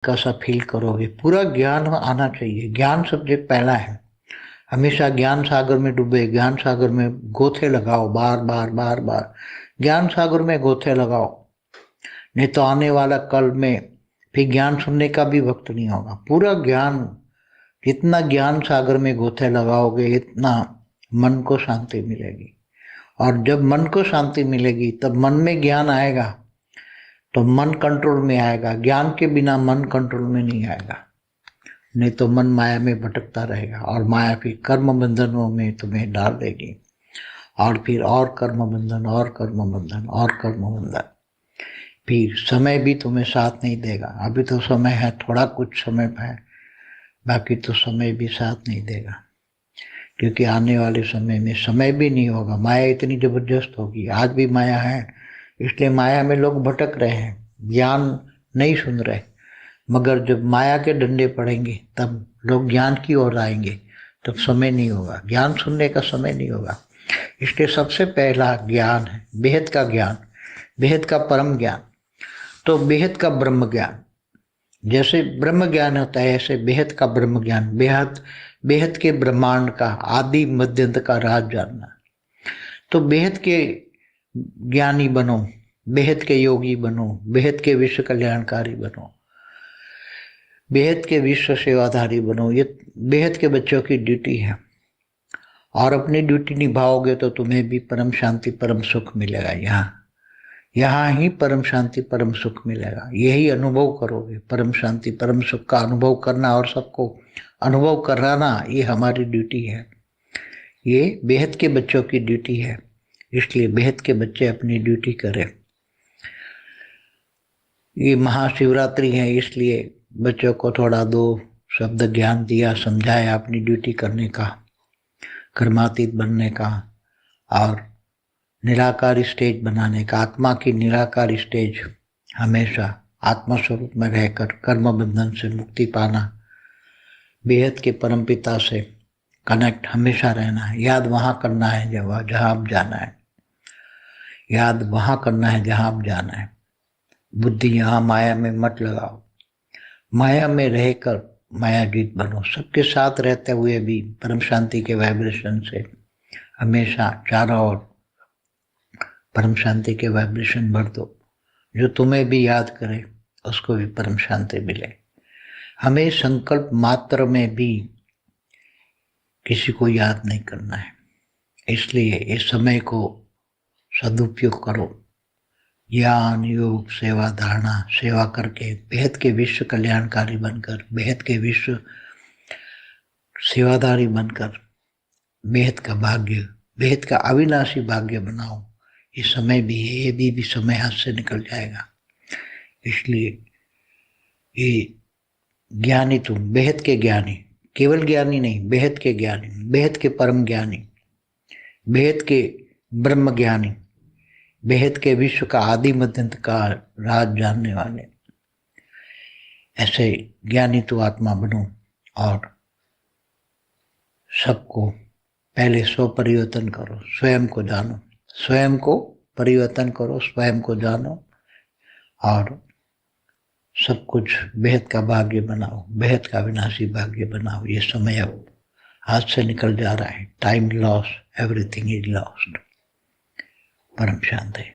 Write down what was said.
कैसा फील करोगे। पूरा ज्ञान आना चाहिए। ज्ञान सब्जेक्ट पहला है। हमेशा ज्ञान सागर में डूबे, ज्ञान सागर में गोथे लगाओ, बार बार बार बार ज्ञान सागर में गोथे लगाओ, नहीं तो आने वाला कल में फिर ज्ञान सुनने का भी वक्त नहीं होगा। पूरा ज्ञान, जितना ज्ञान सागर में गोथे लगाओगे इतना मन को शांति मिलेगी। और जब मन को शांति मिलेगी तब मन में ज्ञान आएगा, तो मन कंट्रोल में आएगा। ज्ञान के बिना मन कंट्रोल में नहीं आएगा, नहीं तो मन माया में भटकता रहेगा और माया फिर कर्म बंधनों में तुम्हें डाल देगी, और फिर और कर्म बंधन और कर्म बंधन और कर्म बंधन। फिर समय भी तुम्हें साथ नहीं देगा। अभी तो समय है, थोड़ा कुछ समय है, बाकी तो समय भी साथ नहीं देगा, क्योंकि आने वाले समय में समय भी नहीं होगा। माया इतनी जबरदस्त होगी। आज भी माया है, इसलिए माया में लोग भटक रहे हैं, ज्ञान नहीं सुन रहे। मगर जब माया के डंडे पड़ेंगे तब लोग ज्ञान की ओर आएंगे, तब समय नहीं होगा, ज्ञान सुनने का समय नहीं होगा। इसलिए सबसे पहला ज्ञान है बेहद का ज्ञान, बेहद का परम ज्ञान। तो बेहद का ब्रह्म ज्ञान, जैसे ब्रह्म ज्ञान होता है ऐसे बेहद का ब्रह्म ज्ञान, बेहद बेहद के ब्रह्मांड का आदि मध्यंत का राज जानना। तो बेहद के ज्ञानी बनो, बेहद के योगी बनो, बेहद के विश्व कल्याणकारी बनो, बेहद के विश्व सेवाधारी बनो। ये बेहद के बच्चों की ड्यूटी है, और अपनी ड्यूटी निभाओगे तो तुम्हें भी परम शांति परम सुख मिलेगा। यहाँ ही परम शांति परम सुख मिलेगा। यही अनुभव करोगे, परम शांति परम सुख का अनुभव करना और सबको अनुभव कराना, ये हमारी ड्यूटी है। ये बेहद के बच्चों की ड्यूटी है, इसलिए बेहद के बच्चे अपनी ड्यूटी करें। ये महाशिवरात्रि है, इसलिए बच्चों को थोड़ा दो शब्द ज्ञान दिया, समझाया अपनी ड्यूटी करने का, कर्मातीत बनने का और निराकार स्टेज बनाने का। आत्मा की निराकार स्टेज, हमेशा आत्मा स्वरूप में रहकर कर्म बंधन से मुक्ति पाना, बेहद के परम पिता से कनेक्ट हमेशा रहना है। याद वहाँ करना है जहाँ आप जाना है, याद वहाँ करना है जहाँ आप जाना है। बुद्धि यहाँ माया में मत लगाओ, माया में रहकर मायाजीत बनो। सबके साथ रहते हुए भी परम शांति के वाइब्रेशन से हमेशा चारों ओर परम शांति के वाइब्रेशन भर दो। जो तुम्हें भी याद करे उसको भी परम शांति मिले। हमें संकल्प मात्र में भी किसी को याद नहीं करना है, इसलिए इस समय को सदुपयोग करो। ज्ञान योग सेवा धारणा सेवा करके बेहद के विश्व कल्याणकारी बनकर, बेहद के विश्व सेवाधारी बनकर बेहद का भाग्य, बेहद का अविनाशी भाग्य बनाओ। ये समय भी है, ये भी समय हाथ से निकल जाएगा। इसलिए ये ज्ञानी तुम, बेहद के ज्ञानी, केवल ज्ञानी नहीं, बेहद के ज्ञानी, बेहद के परम ज्ञानी, बेहद के ब्रह्म ज्ञानी, बेहद के विश्व का आदि मध्यंत का राज जानने वाले, ऐसे ज्ञानी तो आत्मा बनो। और सबको पहले स्व परिवर्तन करो, स्वयं को जानो, स्वयं को परिवर्तन करो, स्वयं को जानो और सब कुछ बेहद का भाग्य बनाओ, बेहद का विनाशी भाग्य बनाओ। ये समय अब हाथ से निकल जा रहा है। Time loss, everything is lost. परम शांति।